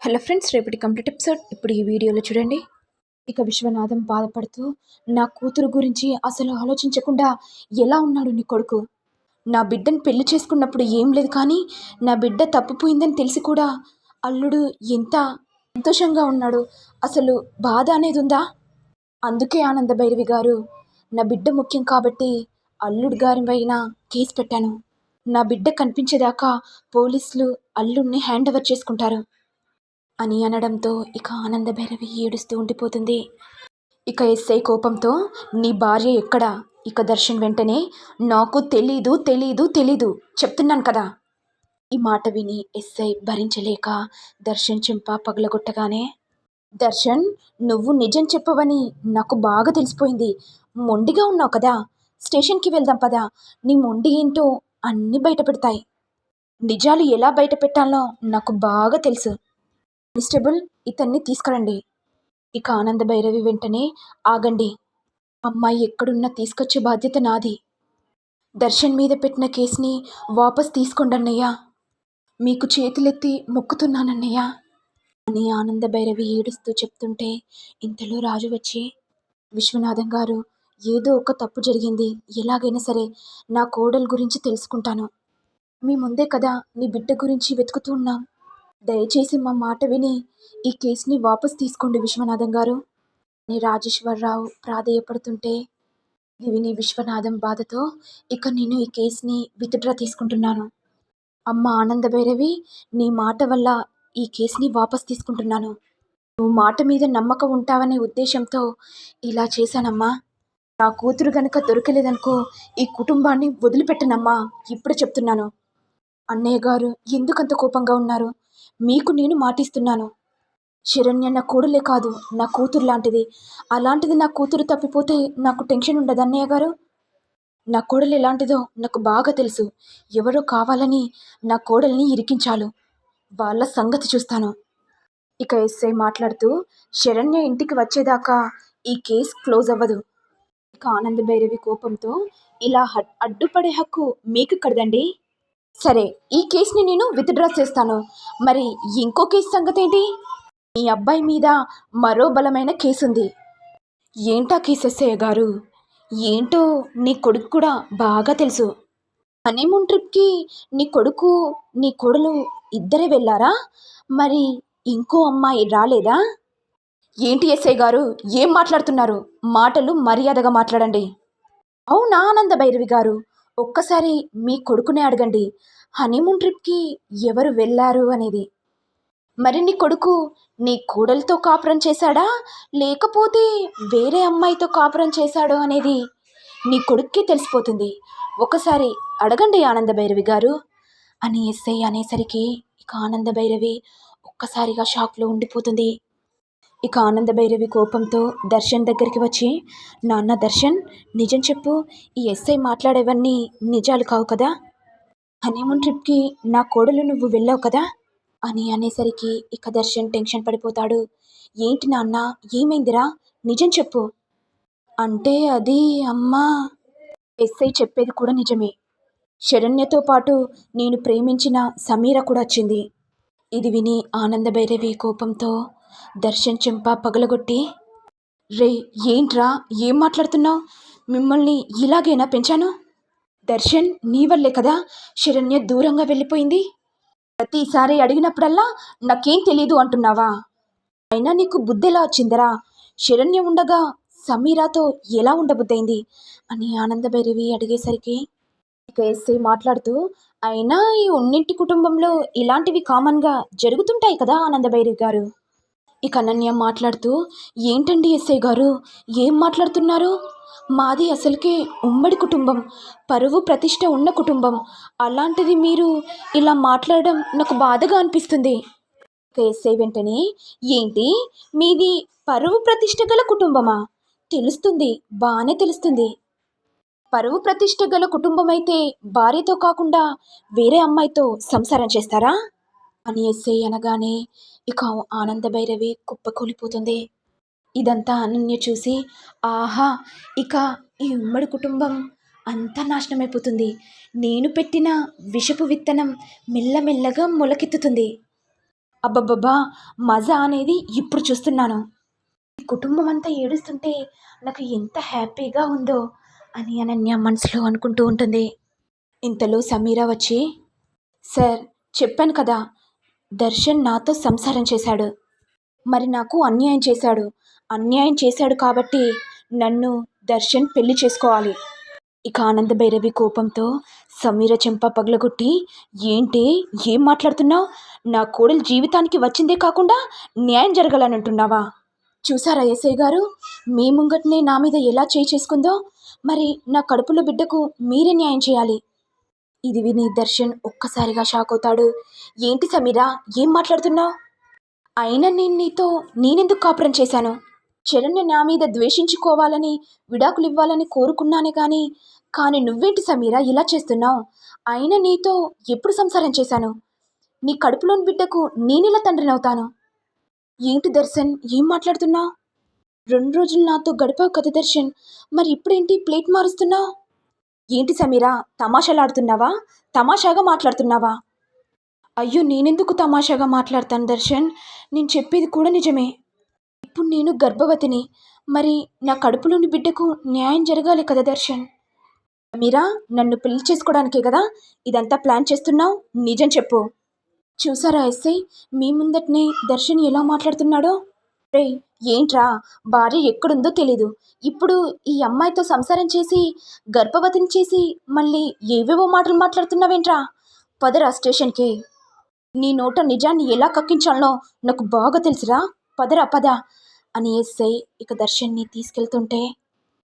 Hello friends, రేపటి complete episode ఇప్పుడు ఈ వీడియోలో చూడండి. ఇక విశ్వనాథం బాధపడుతూ, నా కూతురు గురించి అసలు ఆలోచించకుండా ఎలా ఉన్నాడు నీ కొడుకు. నా బిడ్డను పెళ్లి చేసుకున్నప్పుడు ఏం లేదు, కానీ నా బిడ్డ తప్పిపోయిందని తెలిసి కూడా అల్లుడు ఎంత సంతోషంగా ఉన్నాడు. అసలు బాధ అనేది ఉందా? అందుకే ఆనంద భైరవి గారు, నా బిడ్డ ముఖ్యం కాబట్టి అల్లుడు గారి పైన కేసు పెట్టాను. నా బిడ్డ కనిపించేదాకా పోలీసులు అల్లుడిని హ్యాండ్ ఓవర్ చేసుకుంటారు అని అనడంతో ఇక ఆనంద భైరవి ఏడుస్తూ ఉండిపోతుంది. ఇక ఎస్ఐ కోపంతో, నీ భార్య ఎక్కడా? ఇక దర్శన్ వెంటనే, నాకు తెలీదు తెలీదు తెలీదు చెప్తున్నాను కదా. ఈ మాట విని ఎస్ఐ భరించలేక దర్శన్ చెంప పగలగొట్టగానే, దర్శన్, నువ్వు నిజం చెప్పవని నాకు బాగా తెలిసిపోయింది. మొండిగా ఉన్నావు కదా, స్టేషన్కి వెళ్దాం పదా. నీ మొండి ఏంటో అన్నీ బయట పెడతాయి. నిజాలు ఎలా బయట పెట్టాలో నాకు బాగా తెలుసు. కానిస్టేబుల్, ఇతన్ని తీసుకురండి. ఇక ఆనంద భైరవి వెంటనే, ఆగండి, అమ్మాయి ఎక్కడున్నా తీసుకొచ్చే బాధ్యత నాది. దర్శన్ మీద పెట్టిన కేసుని వాపస్ తీసుకోండి అన్నయ్య, మీకు చేతులెత్తి మొక్కుతున్నానన్నయ్య అని ఆనంద భైరవి ఏడుస్తూ చెప్తుంటే, ఇంతలో రాజు వచ్చి, విశ్వనాథం గారు, ఏదో ఒక తప్పు జరిగింది, ఎలాగైనా సరే నా కోడలు గురించి తెలుసుకుంటాను. మీ ముందే కదా నీ బిడ్డ గురించి వెతుకుతూ ఉన్నాం. దయచేసి మా మాట విని ఈ కేసుని వాపస్ తీసుకోండి విశ్వనాథం గారు అని రాజేశ్వరరావు ప్రాధేయపడుతుంటే, ఇది విని విశ్వనాథం బాధతో, ఇక నేను ఈ కేసుని విత్డ్రా తీసుకుంటున్నాను. అమ్మ ఆనంద భైరవి, నీ మాట వల్ల ఈ కేసుని వాపస్ తీసుకుంటున్నాను. నువ్వు మాట మీద నమ్మకం ఉంటావనే ఉద్దేశంతో ఇలా చేశానమ్మా. నా కూతురు గనక దొరకలేదనుకో, ఈ కుటుంబాన్ని వదిలిపెట్టనమ్మా. ఇప్పుడు చెప్తున్నాను. అన్నయ్య గారు ఎందుకంత కోపంగా ఉన్నారు? మీకు నేను మాటిస్తున్నాను. శరణ్య నా కోడలే కాదు, నా కూతురు లాంటిది. అలాంటిది నా కూతురు తప్పిపోతే నాకు టెన్షన్ ఉండదు అన్నయ్య గారు. నా కోడలు ఎలాంటిదో నాకు బాగా తెలుసు. ఎవరో కావాలని నా కోడల్ని ఇరికించాలు. వాళ్ళ సంగతి చూస్తాను. ఇక ఎస్ఐ మాట్లాడుతూ, శరణ్య ఇంటికి వచ్చేదాకా ఈ కేసు క్లోజ్ అవ్వదు. ఇక ఆనంద భైరవి కోపంతో, ఇలా అడ్డుపడే హక్కు మీకు కడదండి. సరే, ఈ కేసుని నేను విత్డ్రా చేస్తాను. మరి ఇంకో కేసు సంగతి ఏంటి? మీ అబ్బాయి మీద మరో బలమైన కేసుంది. ఏంటా కేసు ఎస్ఐ గారు? ఏంటో నీ కొడుకు కూడా బాగా తెలుసు. హనీమూన్ ట్రిప్కి నీ కొడుకు నీ కోడలు ఇద్దరే వెళ్ళారా? మరి ఇంకో అమ్మాయి రాలేదా? ఏంటి ఎస్ఐ గారు, ఏం మాట్లాడుతున్నారు? మాటలు మర్యాదగా మాట్లాడండి. అవునా ఆనంద భైరవి గారు, ఒక్కసారి మీ కొడుకునే అడగండి, హనీమూన్ ట్రిప్కి ఎవరు వెళ్ళారు అనేది. మరి నీ కొడుకు నీ కోడలతో కాపురం చేశాడా, లేకపోతే వేరే అమ్మాయితో కాపురం చేశాడో అనేది నీ కొడుక్కి తెలిసిపోతుంది. ఒకసారి అడగండి ఆనంద భైరవి గారు అని ఎస్ఐ అనేసరికి ఇక ఆనంద భైరవి ఒక్కసారిగా షాక్లో ఉండిపోతుంది. ఇక ఆనంద భైరవి కోపంతో దర్శన్ దగ్గరికి వచ్చి, నాన్న దర్శన్, నిజం చెప్పు, ఈ ఎస్ఐ మాట్లాడేవన్నీ నిజాలు కావు కదా? హనీమూన్ ట్రిప్కి నా కోడలు నువ్వు వెళ్ళావు కదా అని అనేసరికి ఇక దర్శన్ టెన్షన్ పడిపోతాడు. ఏంటి నాన్న, ఏమైందిరా, నిజం చెప్పు అంటే. అది అమ్మా, ఎస్ఐ చెప్పేది కూడా నిజమే. శరణ్యతో పాటు నేను ప్రేమించిన సమీర కూడా వచ్చింది. ఇది విని ఆనంద భైరవి కోపంతో దర్శన్ చెంప పగలగొట్టి, రే ఏంట్రా, ఏం మాట్లాడుతున్నావు? మిమ్మల్ని ఇలాగేనా పెంచాను? దర్శన్, నీ వల్లే కదా శరణ్య దూరంగా వెళ్ళిపోయింది. ప్రతిసారి అడిగినప్పుడల్లా నాకేం తెలీదు అంటున్నావా? అయినా నీకు బుద్ధి ఎలా వచ్చిందరా? శరణ్య ఉండగా సమీరాతో ఎలా ఉండబుద్దయింది అని ఆనంద భైరవి అడిగేసరికి ఇక ఎస్ఐ మాట్లాడుతూ, అయినా ఈ ఉన్నింటి కుటుంబంలో ఇలాంటివి కామన్గా జరుగుతుంటాయి కదా ఆనంద భైరవి గారు. ఇక అనన్య మాట్లాడుతూ, ఏంటండి ఎస్ఐ గారు, ఏం మాట్లాడుతున్నారు? మాది అసలుకే ఉమ్మడి కుటుంబం, పరువు ప్రతిష్ట ఉన్న కుటుంబం. అలాంటిది మీరు ఇలా మాట్లాడడం నాకు బాధగా అనిపిస్తుంది. ఇక ఎస్ఐ వెంటనే, ఏంటి మీది పరువు ప్రతిష్ట గల కుటుంబమా? తెలుస్తుంది, బాగానే తెలుస్తుంది. పరువు ప్రతిష్ట గల కుటుంబం అయితే భార్యతో కాకుండా వేరే అమ్మాయితో సంసారం చేస్తారా అని ఎస్ఐ అనగానే ఇక ఆనంద భైరవి కుప్పకూలిపోతుంది. ఇదంతా అనన్య చూసి, ఆహా, ఇక ఈ ఉమ్మడి కుటుంబం అంతా నాశనమైపోతుంది. నేను పెట్టిన విషపు విత్తనం మెల్లమెల్లగా మొలకెత్తుతుంది. అబ్బబ్బబ్బా! మజా అనేది ఇప్పుడు చూస్తున్నాను. ఈ కుటుంబం అంతా ఏడుస్తుంటే నాకు ఎంత హ్యాపీగా ఉందో అని అనన్య మనసులో అనుకుంటూ ఉంటుంది. ఇంతలో సమీర వచ్చి, సార్ చెప్పాను కదా! దర్శన్ నాతో సంసారం చేశాడు. మరి నాకు అన్యాయం చేశాడు. అన్యాయం చేశాడు కాబట్టి నన్ను దర్శన్ పెళ్లి చేసుకోవాలి. ఇక ఆనంద భైరవి కోపంతో సమీర చెంప పగలగొట్టి, ఏంటి ఏం మాట్లాడుతున్నావు? నా కోడలు జీవితానికి వచ్చిందే కాకుండా న్యాయం జరగాలనంటున్నావా? చూసారా ఎస్ఐ గారు, మీ ముంగట్నే నా మీద ఎలా చేయి చేసుకుందో? మరి నా కడుపులో బిడ్డకు మీరే న్యాయం చేయాలి. ఇది విని దర్శన్ ఒక్కసారిగా షాక్ అవుతాడు. ఏంటి సమీరా, ఏం మాట్లాడుతున్నావు? అయినా నేను నీతో నేనెందుకు కాపురం చేశాను? చరణ్య నా మీద ద్వేషించుకోవాలని విడాకులు ఇవ్వాలని కోరుకున్నానే కానీ నువ్వేంటి సమీరా ఇలా చేస్తున్నావు? అయినా నీతో ఎప్పుడు సంసారం చేశాను? నీ కడుపులోని బిడ్డకు నేనెలా తండ్రినవుతాను? ఏంటి దర్శన్, ఏం మాట్లాడుతున్నావు? 2 రోజులు నాతో గడిపావు కదా దర్శన్, మరి ఇప్పుడేంటి ప్లేట్ మారుస్తున్నావు? ఏంటి సమీరా, తమాషాలాడుతున్నావా? తమాషాగా మాట్లాడుతున్నావా? అయ్యో, నేనెందుకు తమాషాగా మాట్లాడతాను దర్శన్, నేను చెప్పేది కూడా నిజమే. ఇప్పుడు నేను గర్భవతిని, మరి నా కడుపులోని బిడ్డకు న్యాయం జరగాలి కదా దర్శన్. సమీరా, నన్ను పెళ్లి చేసుకోవడానికే కదా ఇదంతా ప్లాన్ చేస్తున్నావు? నిజం చెప్పు. చూసారా ఎస్ఐ, మీ ముందటనే దర్శన్ ఎలా మాట్లాడుతున్నాడో? రే, ఏంట్రా, భార్య ఎక్కడుందో తెలీదు, ఇప్పుడు ఈ అమ్మాయితో సంసారం చేసి గర్భవతిని చేసి మళ్ళీ ఏవేవో మాటలు మాట్లాడుతున్నావేంట్రా? పదరా స్టేషన్కి. నీ నోట నిజాన్ని ఎలా కక్కించాలనో నాకు బాగా తెలుసురా. పదరా పద అని ఎస్ఐ ఇక దర్శన్ని తీసుకెళ్తుంటే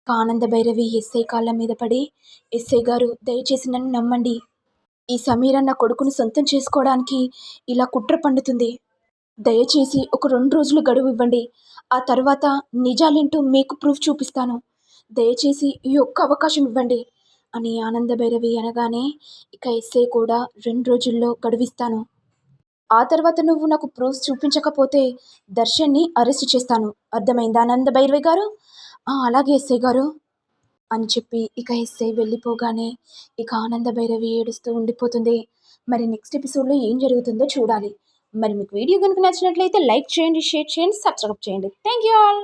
ఆనంద భైరవి ఎస్ఐ కాళ్ళ మీద పడి, ఎస్ఐ గారు దయచేసి నన్ను నమ్మండి. ఈ సమీర నా కొడుకును సొంతం చేసుకోవడానికి ఇలా కుట్ర పండుతుంది. దయచేసి ఒక 2 రోజులు గడువు ఇవ్వండి. ఆ తర్వాత నిజాలేంటో మీకు ప్రూఫ్ చూపిస్తాను. దయచేసి ఈ ఒక్క అవకాశం ఇవ్వండి అని ఆనంద భైరవి అనగానే ఇక ఎస్ఐ కూడా 2 రోజుల్లో గడువిస్తాను. ఆ తర్వాత నువ్వు నాకు ప్రూఫ్స్ చూపించకపోతే దర్శన్ని అరెస్ట్ చేస్తాను. అర్థమైందా ఆనంద భైరవి గారు? అలాగే ఎస్ఐ గారు అని చెప్పి ఇక ఎస్ఐ వెళ్ళిపోగానే ఇక ఆనంద భైరవి ఏడుస్తూ ఉండిపోతుంది. మరి నెక్స్ట్ ఎపిసోడ్లో ఏం జరుగుతుందో చూడాలి. మరి మీకు వీడియో కనుక నచ్చినట్లయితే లైక్ చేయండి, షేర్ చేయండి, సబ్స్క్రైబ్ చేయండి. Thank you all.